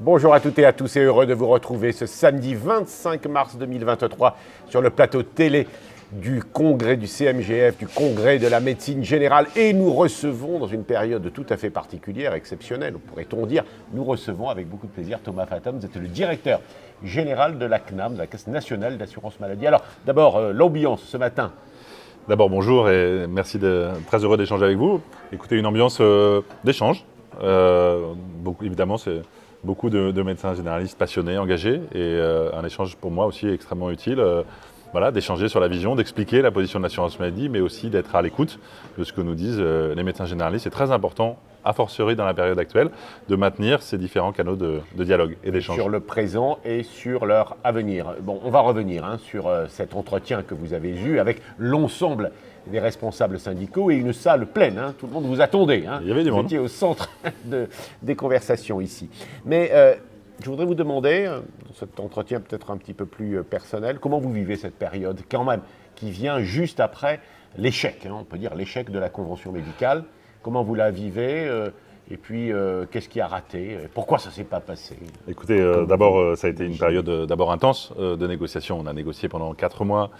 Bonjour à toutes et à tous et heureux de vous retrouver ce samedi 25 mars 2023 sur le plateau télé du congrès du CMGF, du congrès de la médecine générale. Et nous recevons, dans une période tout à fait particulière, exceptionnelle, pourrait-on dire, nous recevons avec beaucoup de plaisir Thomas Fattom. Vous êtes le directeur général de la CNAM, de la Caisse nationale d'assurance maladie. Alors d'abord, l'ambiance ce matin. D'abord bonjour et merci, très heureux d'échanger avec vous. Écoutez, une ambiance d'échange. Évidemment, c'est beaucoup de médecins généralistes passionnés, engagés, et un échange pour moi aussi extrêmement utile. D'échanger sur la vision, d'expliquer la position de l'assurance maladie, mais aussi d'être à l'écoute de ce que nous disent les médecins généralistes. C'est très important, a fortiori dans la période actuelle, de maintenir ces différents canaux de dialogue et d'échange. Sur le présent et sur leur avenir. Bon, on va revenir sur cet entretien que vous avez eu avec l'ensemble des responsables syndicaux et une salle pleine. Tout le monde vous attendait. Il y avait du monde. Vous étiez au centre des conversations ici. Mais je voudrais vous demander, dans cet entretien peut-être un petit peu plus personnel, comment vous vivez cette période quand même qui vient juste après l'échec, on peut dire l'échec de la convention médicale. Comment vous la vivez et puis qu'est-ce qui a raté? Pourquoi ça ne s'est pas passé? Écoutez, d'abord, ça a été une période d'abord intense de négociation. On a négocié pendant 4 mois,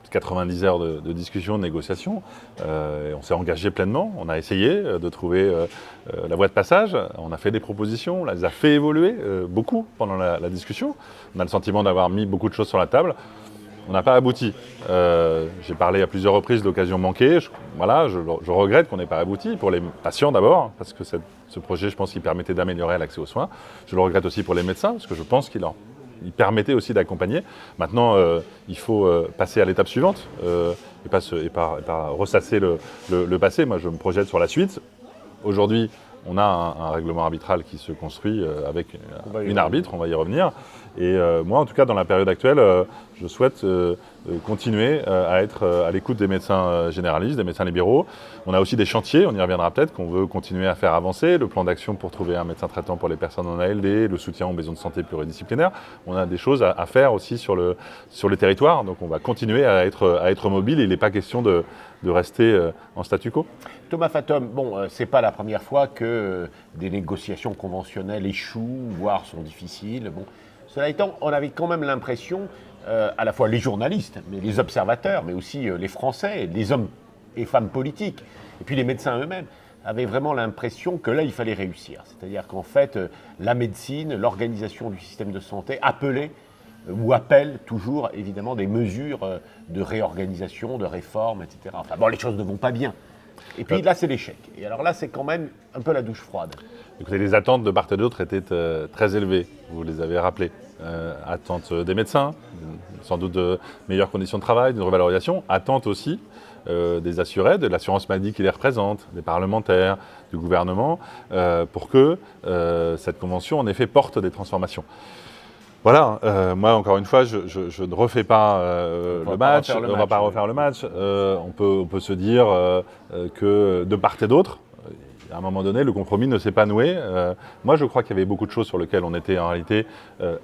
90 heures de discussion, de négociation. Et on s'est engagé pleinement. On a essayé de trouver la voie de passage. On a fait des propositions, on les a fait évoluer beaucoup pendant la discussion. On a le sentiment d'avoir mis beaucoup de choses sur la table. On n'a pas abouti. J'ai parlé à plusieurs reprises d'occasions manquées. Je regrette qu'on n'ait pas abouti, pour les patients d'abord, parce que ce projet, je pense qu'il permettait d'améliorer l'accès aux soins. Je le regrette aussi pour les médecins, parce que je pense qu'il permettait aussi d'accompagner. Maintenant, il faut passer à l'étape suivante et pas ressasser le passé. Moi, je me projette sur la suite. Aujourd'hui, on a un règlement arbitral qui se construit avec une arbitre, on va y revenir. Et moi, en tout cas, dans la période actuelle, je souhaite continuer à être à l'écoute des médecins généralistes, des médecins libéraux. On a aussi des chantiers, on y reviendra peut-être, qu'on veut continuer à faire avancer. Le plan d'action pour trouver un médecin traitant pour les personnes en ALD, le soutien aux maisons de santé pluridisciplinaires. On a des choses à faire aussi sur le territoire. Donc on va continuer à être mobile. Il n'est pas question de rester en statu quo. Thomas Fattom, c'est pas la première fois que des négociations conventionnelles échouent, voire sont difficiles. Cela étant, on avait quand même l'impression, à la fois les journalistes, mais les observateurs, mais aussi les Français, les hommes et femmes politiques, et puis les médecins eux-mêmes, avaient vraiment l'impression que là, il fallait réussir. C'est-à-dire qu'en fait, la médecine, l'organisation du système de santé appelait ou appelle toujours, évidemment, des mesures de réorganisation, de réforme, etc. Les choses ne vont pas bien. Et puis là, c'est l'échec. Et alors là, c'est quand même un peu la douche froide. Écoutez, les attentes de part et d'autre étaient très élevées, vous les avez rappelées. Attentes des médecins, sans doute de meilleures conditions de travail, d'une revalorisation. Attentes aussi des assurés, de l'assurance maladie qui les représente, des parlementaires, du gouvernement, pour que cette convention, en effet, porte des transformations. Voilà, moi encore une fois, je ne refais pas le match, on ne va pas refaire le match. On peut se dire que de part et d'autre, à un moment donné, le compromis ne s'est pas noué. Moi, je crois qu'il y avait beaucoup de choses sur lesquelles on était en réalité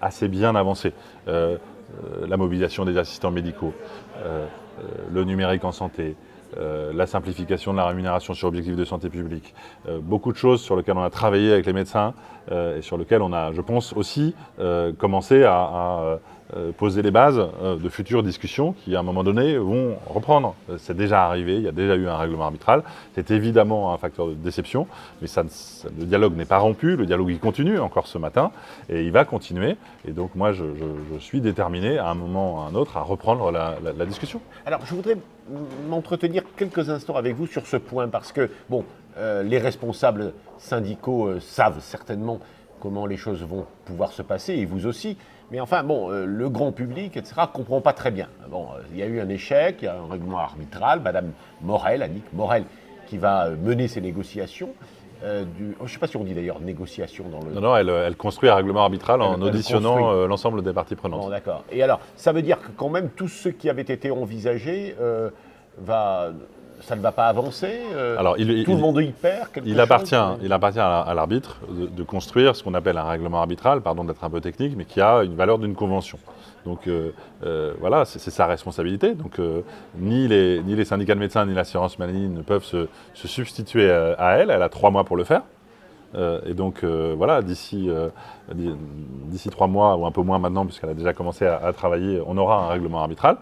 assez bien avancé. La mobilisation des assistants médicaux, le numérique en santé, la simplification de la rémunération sur objectifs de santé publique. Beaucoup de choses sur lesquelles on a travaillé avec les médecins et sur lesquelles on a, je pense, aussi commencé à poser les bases de futures discussions qui, à un moment donné, vont reprendre. C'est déjà arrivé, il y a déjà eu un règlement arbitral. C'est évidemment un facteur de déception, mais le dialogue n'est pas rompu, le dialogue il continue encore ce matin, et il va continuer. Et donc moi, je suis déterminé, à un moment ou à un autre, à reprendre la discussion. Alors, je voudrais m'entretenir quelques instants avec vous sur ce point, parce que, les responsables syndicaux savent certainement comment les choses vont pouvoir se passer, et vous aussi. Mais enfin, le grand public, etc., ne comprend pas très bien. Il y a eu un échec, il y a un règlement arbitral, Madame Morel, Annick Morel, qui va mener ces négociations. Je ne sais pas si on dit d'ailleurs négociation dans le... Non, elle construit un règlement arbitral en auditionnant l'ensemble des parties prenantes. D'accord. Et alors, ça veut dire que quand même, tout ce qui avait été envisagé ça ne va pas avancer. Alors, tout le monde y perd quelque chose. Il appartient à l'arbitre de construire ce qu'on appelle un règlement arbitral, pardon d'être un peu technique, mais qui a une valeur d'une convention. Donc voilà, c'est sa responsabilité. Donc ni les syndicats de médecins ni l'assurance maladie ne peuvent se substituer à elle. Elle a 3 mois pour le faire. Et donc, voilà, d'ici 3 mois, ou un peu moins maintenant, puisqu'elle a déjà commencé à travailler, on aura un règlement arbitral.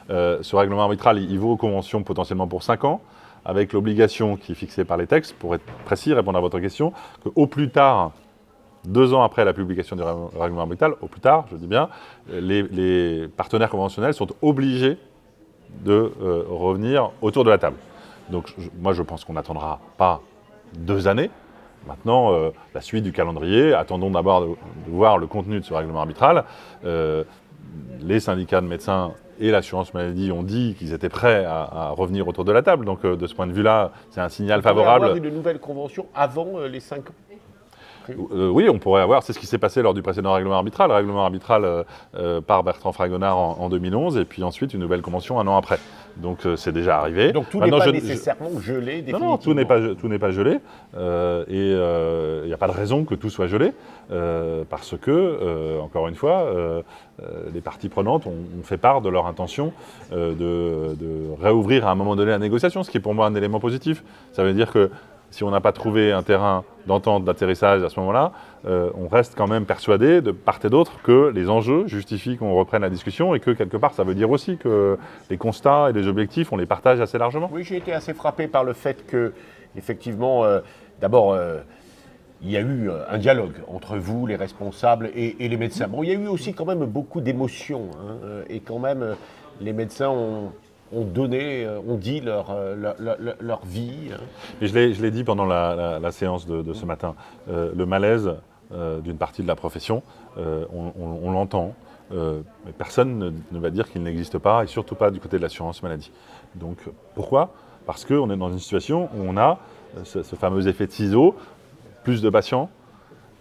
Ce règlement arbitral, il vaut aux conventions potentiellement pour 5 ans, avec l'obligation qui est fixée par les textes, pour être précis, répondre à votre question, qu'au plus tard, 2 ans après la publication du règlement arbitral, au plus tard, je dis bien, les partenaires conventionnels sont obligés de revenir autour de la table. Donc moi je pense qu'on n'attendra pas 2 années. Maintenant, la suite du calendrier, attendons d'abord de voir le contenu de ce règlement arbitral. Les syndicats de médecins et l'assurance maladie ont dit qu'ils étaient prêts à revenir autour de la table. Donc de ce point de vue-là, c'est un signal favorable. On va avoir une nouvelle convention avant les 5 ans. Oui, on pourrait avoir, c'est ce qui s'est passé lors du précédent règlement arbitral. Le règlement arbitral par Bertrand Fragonard en 2011, et puis ensuite une nouvelle convention 1 an après. Donc c'est déjà arrivé. Donc tout n'est pas nécessairement gelé définitivement. Non, tout n'est pas gelé. Et il n'y a pas de raison que tout soit gelé, parce que, encore une fois, les parties prenantes ont fait part de leur intention de réouvrir à un moment donné la négociation, ce qui est pour moi un élément positif. Ça veut dire que si on n'a pas trouvé un terrain d'entente, d'atterrissage à ce moment-là, on reste quand même persuadé de part et d'autre que les enjeux justifient qu'on reprenne la discussion et que quelque part ça veut dire aussi que les constats et les objectifs, on les partage assez largement. Oui, j'ai été assez frappé par le fait que, effectivement, d'abord, il y a eu un dialogue entre vous, les responsables, et les médecins. Bon, il y a eu aussi quand même beaucoup d'émotions, hein, et quand même, les médecins ont dit leur vie. Hein. Et je l'ai dit pendant la séance de ce matin, le malaise d'une partie de la profession, on l'entend. Mais personne ne va dire qu'il n'existe pas, et surtout pas du côté de l'assurance maladie. Donc pourquoi ? Parce qu'on est dans une situation où on a ce fameux effet de ciseau, plus de patients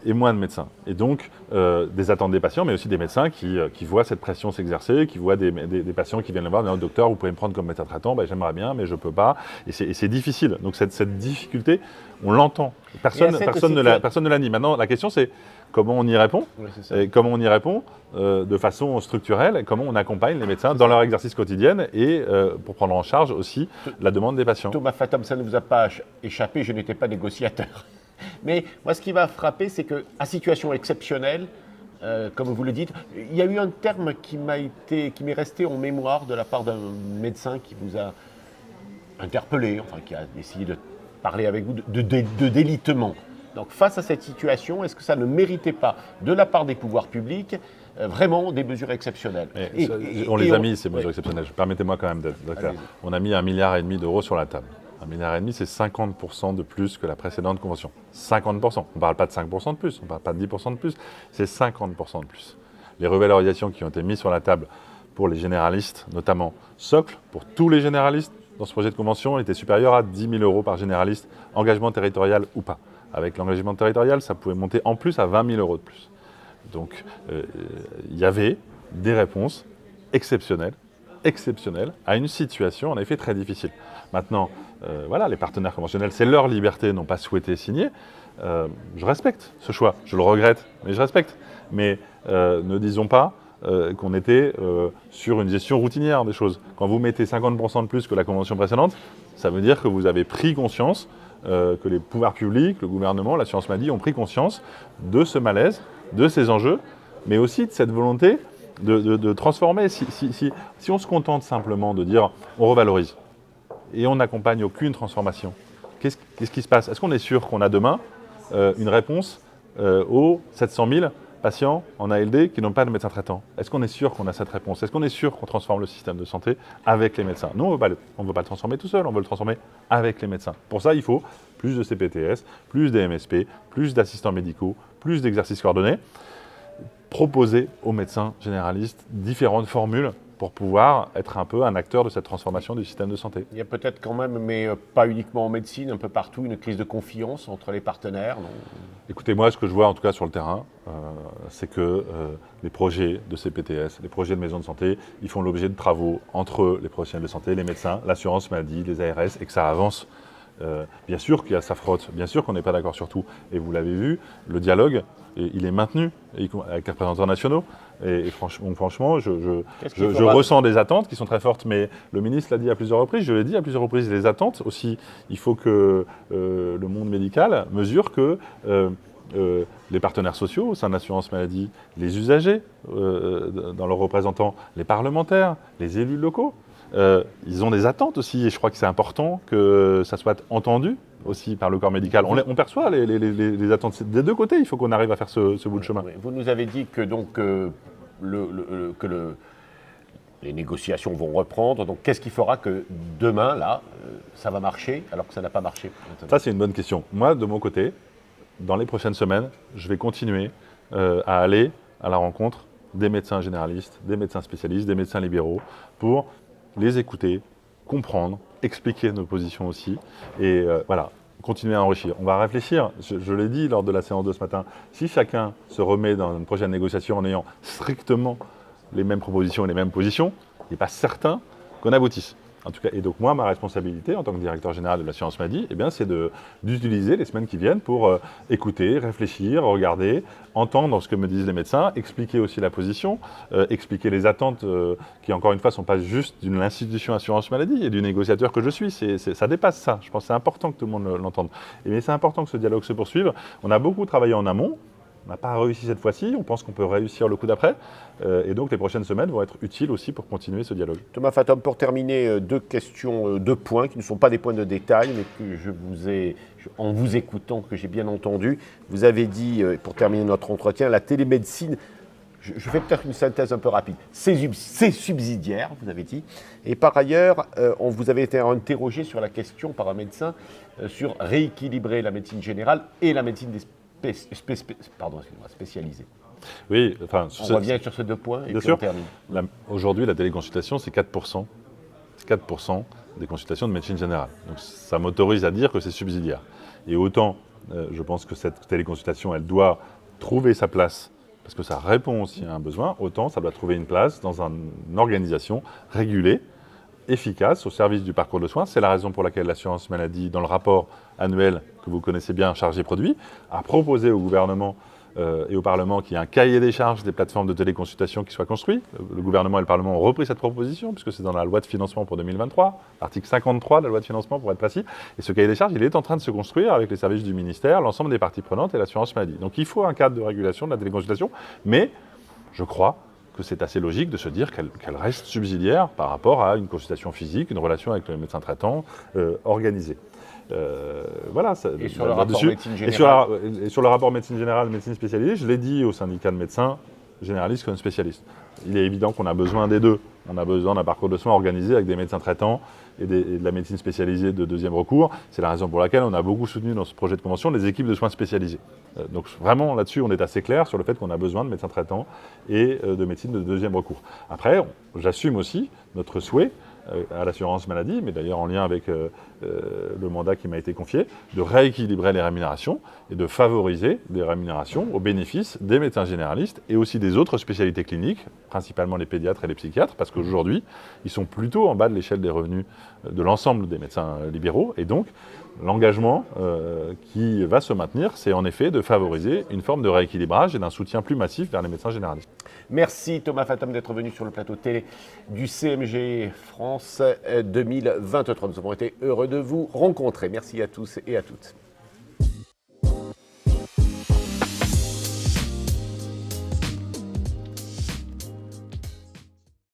et moins de médecins. Et donc, des attentes des patients, mais aussi des médecins qui voient cette pression s'exercer, qui voient des patients qui viennent le voir, disant « Docteur, vous pouvez me prendre comme médecin traitant ?» J'aimerais bien, mais je ne peux pas. Et c'est difficile. Donc, cette difficulté, on l'entend. Personne ne la nie. Maintenant, la question, c'est comment on y répond, et comment on y répond de façon structurelle, et comment on accompagne les médecins dans leur exercice quotidien et pour prendre en charge aussi la demande des patients. Thomas Fattom, ça ne vous a pas échappé, je n'étais pas négociateur. Mais moi, ce qui m'a frappé, c'est qu'à situation exceptionnelle, comme vous le dites, il y a eu un terme qui m'est resté en mémoire de la part d'un médecin qui vous a interpellé, enfin qui a essayé de parler avec vous, de délitement. Donc face à cette situation, est-ce que ça ne méritait pas, de la part des pouvoirs publics, vraiment des mesures exceptionnelles? On les a mis, ces mesures exceptionnelles. Permettez-moi quand même d'être clair. On a mis 1,5 milliard d'euros sur la table. 1,5 milliard, c'est 50% de plus que la précédente convention. 50%. On ne parle pas de 5% de plus, on ne parle pas de 10% de plus, c'est 50% de plus. Les revalorisations qui ont été mises sur la table pour les généralistes, notamment socle, pour tous les généralistes, dans ce projet de convention, étaient supérieures à 10 000 euros par généraliste, engagement territorial ou pas. Avec l'engagement territorial, ça pouvait monter en plus à 20 000 euros de plus. Donc, il y avait des réponses exceptionnelles à une situation en effet très difficile. Maintenant, voilà, les partenaires conventionnels, c'est leur liberté, n'ont pas souhaité signer. Je respecte ce choix, je le regrette, mais je respecte. Mais ne disons pas qu'on était sur une gestion routinière des choses. Quand vous mettez 50% de plus que la convention précédente, ça veut dire que vous avez pris conscience, que les pouvoirs publics, le gouvernement, l'assurance maladie ont pris conscience de ce malaise, de ces enjeux, mais aussi de cette volonté de transformer. Si on se contente simplement de dire on revalorise et on n'accompagne aucune transformation, qu'est-ce qui se passe? Est-ce qu'on est sûr qu'on a demain une réponse aux 700 000 patients en ALD qui n'ont pas de médecin traitant? Est-ce qu'on est sûr qu'on a cette réponse? Est-ce qu'on est sûr qu'on transforme le système de santé avec les médecins? Nous, on ne veut pas le transformer tout seul, on veut le transformer avec les médecins. Pour ça, il faut plus de CPTS, plus des MSP, plus d'assistants médicaux, plus d'exercices coordonnés. Proposer aux médecins généralistes différentes formules pour pouvoir être un peu un acteur de cette transformation du système de santé. Il y a peut-être quand même, mais pas uniquement en médecine, un peu partout, une crise de confiance entre les partenaires. Non? Écoutez, moi, ce que je vois en tout cas sur le terrain, c'est que les projets de CPTS, les projets de maisons de santé, ils font l'objet de travaux entre les professionnels de santé, les médecins, l'assurance maladie, les ARS, et que ça avance. Bien sûr qu'il y a sa frotte, bien sûr qu'on n'est pas d'accord sur tout. Et vous l'avez vu, le dialogue il est maintenu avec les représentants nationaux. Et franchement, je faudra... ressens des attentes qui sont très fortes, mais le ministre l'a dit à plusieurs reprises, je l'ai dit à plusieurs reprises, les attentes aussi, il faut que le monde médical mesure que les partenaires sociaux au sein de l'assurance maladie, les usagers dans leurs représentants, les parlementaires, les élus locaux, ils ont des attentes aussi, et je crois que c'est important que ça soit entendu aussi par le corps médical. On perçoit les attentes des deux côtés, il faut qu'on arrive à faire ce bout de chemin. Vous nous avez dit que donc les négociations vont reprendre. Donc qu'est-ce qui fera que demain, là, ça va marcher alors que ça n'a pas marché maintenant? Ça, c'est une bonne question. Moi, de mon côté, dans les prochaines semaines, je vais continuer à aller à la rencontre des médecins généralistes, des médecins spécialistes, des médecins libéraux, pour les écouter, comprendre, expliquer nos positions aussi, et voilà, continuer à enrichir. On va réfléchir, je l'ai dit lors de la séance de ce matin, si chacun se remet dans une prochaine négociation en ayant strictement les mêmes propositions et les mêmes positions, il n'est pas certain qu'on aboutisse. En tout cas, et donc moi, ma responsabilité en tant que directeur général de l'assurance maladie, c'est d'utiliser les semaines qui viennent pour écouter, réfléchir, regarder, entendre ce que me disent les médecins, expliquer aussi la position, expliquer les attentes qui, encore une fois, ne sont pas juste d'une institution assurance maladie et du négociateur que je suis. Ça dépasse ça. Je pense que c'est important que tout le monde l'entende. Mais c'est important que ce dialogue se poursuive. On a beaucoup travaillé en amont. On n'a pas réussi cette fois-ci, on pense qu'on peut réussir le coup d'après. Et donc les prochaines semaines vont être utiles aussi pour continuer ce dialogue. Thomas Fathomme, pour terminer, deux questions, deux points qui ne sont pas des points de détail, mais que en vous écoutant, que j'ai bien entendu. Vous avez dit, pour terminer notre entretien, la télémédecine, je fais peut-être une synthèse un peu rapide, c'est subsidiaire, vous avez dit. Et par ailleurs, on vous avait été interrogé sur la question par un médecin sur rééquilibrer la médecine générale et la médecine spécialisée. Oui, on revient sur ces deux points et puis on termine. Aujourd'hui, la téléconsultation, c'est 4%. C'est 4% des consultations de médecine générale. Donc ça m'autorise à dire que c'est subsidiaire. Et autant, je pense que cette téléconsultation, elle doit trouver sa place, parce que ça répond aussi à un besoin, autant ça doit trouver une place dans une organisation régulée, efficace, au service du parcours de soins. C'est la raison pour laquelle l'assurance maladie, dans le rapport annuel que vous connaissez bien, chargé produit, a proposé au gouvernement et au Parlement qu'il y ait un cahier des charges des plateformes de téléconsultation qui soit construit. Le gouvernement et le Parlement ont repris cette proposition, puisque c'est dans la loi de financement pour 2023, l'article 53 de la loi de financement pour être précis. Et ce cahier des charges, il est en train de se construire avec les services du ministère, l'ensemble des parties prenantes et l'assurance maladie. Donc il faut un cadre de régulation de la téléconsultation, mais je crois que c'est assez logique de se dire qu'elle reste subsidiaire par rapport à une consultation physique, une relation avec le médecin traitant organisée. Voilà. Et sur le rapport médecine générale. Et sur le rapport médecine générale, médecine spécialisée, je l'ai dit au syndicat de médecins, généralistes comme spécialistes. Il est évident qu'on a besoin des deux. On a besoin d'un parcours de soins organisé avec des médecins traitants et de la médecine spécialisée de deuxième recours. C'est la raison pour laquelle on a beaucoup soutenu dans ce projet de convention les équipes de soins spécialisées. Donc vraiment là-dessus, on est assez clair sur le fait qu'on a besoin de médecins traitants et de médecine de deuxième recours. Après, j'assume aussi notre souhait à l'assurance maladie, mais d'ailleurs en lien avec le mandat qui m'a été confié, de rééquilibrer les rémunérations et de favoriser des rémunérations au bénéfice des médecins généralistes et aussi des autres spécialités cliniques, principalement les pédiatres et les psychiatres, parce qu'aujourd'hui, ils sont plutôt en bas de l'échelle des revenus de l'ensemble des médecins libéraux. Et donc, l'engagement qui va se maintenir, c'est en effet de favoriser une forme de rééquilibrage et d'un soutien plus massif vers les médecins généralistes. Merci Thomas Fathomme d'être venu sur le plateau télé du CMG France 2023. Nous avons été heureux de vous rencontrer. Merci à tous et à toutes.